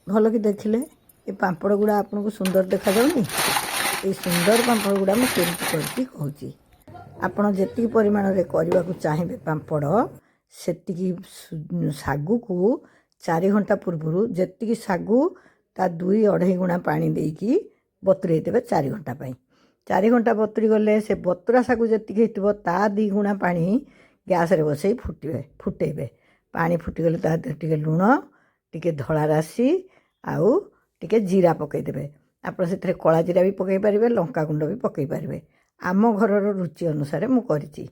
भल कि देखिले ये पापड़ गुड़ा आपन को सुंदर देखा जाउनी। ये सुंदर पापड़ गुड़ा मैं केमती करके कहूँ आपड़ जी परिमाण में करने को चाहिए पापड़ से सागु को 4 घंटा पूर्व जी सागु ता 2-2.5 गुणा पानी देकी बतुरे देवे 4 घंटा 4 घंटा बतुरी गले से बतुरा सागु जी ता 2 गुणा पानी गैस रे बसई फुटेबे पानी फुटीगले ता टे लुण टे धला राशि आउ टे जीरा पकईदेवे आप कला जीरा भी पकई पारे लंका गुंड भी पकई पारे आम घर रुचि अनुसार मुझे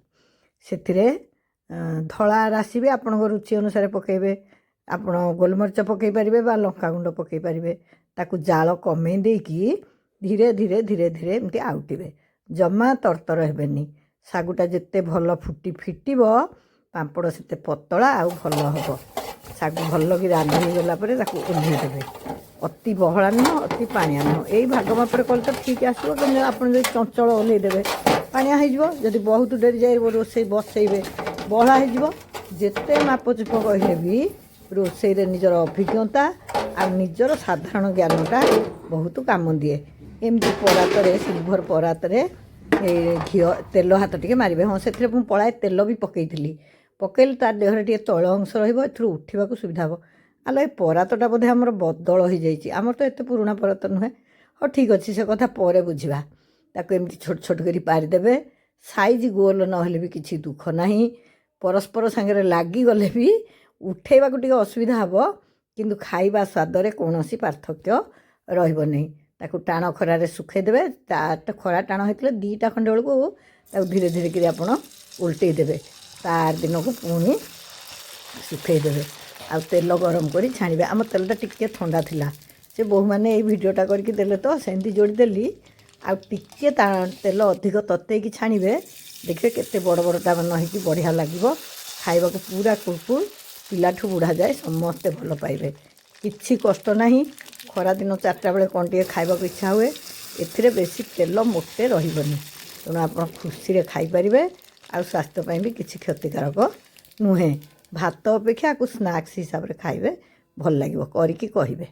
धला राशि भी आपण रुचि अनुसार पकईबे आपण गोलमरीच पकई पारे लंका गुंड पकई पारे ताकू जाल कमे देकी धीरे धीरे धीरे धीरे एमती आउटिबे जमा तरतर हेबेनी सागुटा जिते भल फुटी फिटब पापड़ से पतला आउ भल हम सागु भल कि रांधि गला ओह्लैदेवे अति बहला नुह अति पानिया नुह यही भाग मापर कले तो ठीक आसो कि आप चंचल ओह्लैदेवे पानिया होदी बहुत डेरी जाए रोसे बसैबे बहला होते मापचुप कहले भी रोसे निजर अभिज्ञता आ निजर साधारण ज्ञानटा बहुत काम दिए एमती परातरे सिल्भर परातरे घी तेल हाथ टे मारे हाँ से पलाए तेल भी पकई पकईले तार देहरे टे तैल अंश रुठा सुविधा हम आलो ये परातटा बोधे आमर बदल हो जाइए आमर तो एत पुराणा परात नुहे हाँ ठीक अच्छे से कथा पर बुझा ताको एमती छोट छोट कर पारिदेवे साइज गोल नहेले भी किसी दुख ना परस्पर सांगे लगिगले भी उठेबा टे असुविधा हम किंतु खाइबा स्वाद कौन पार्थक्य रही ताकू टाण खरार सुखेदेवे खरा टाण होते 2टा खंडे बेलू धीरे धीरे कि आप उल्टेदेवे तार दिन को पुणी सुखेदेवे आ तेल गरम कर छाणवे आम तेलटा टिके ठंडा थिला से बहु मैंने ये भिडटा करके देले तो सेमती जोड़ीदेली आ टिके तेल अधिक ततेक छाणवे देखिए केते बड़ बड़टा नहींकि बढ़िया लगे खाइबा को पूरा कुरकुर पिलाठू बुढ़ा जाए समस्ते भल पाइबे किछि कष्ट नहीं खरा दिन 4टा बेले कौन टे खाइबा इच्छा हुए एथिरे बेसी तेल मोटे रहिबनी तेणु आप खुशी खाईपारे आ स्वास्थ्य भी किसी क्षतिकारक नुहे भात अपेक्षा स्नैक्स हिसाब से खाइबे भल लगे करिकी कहिबे।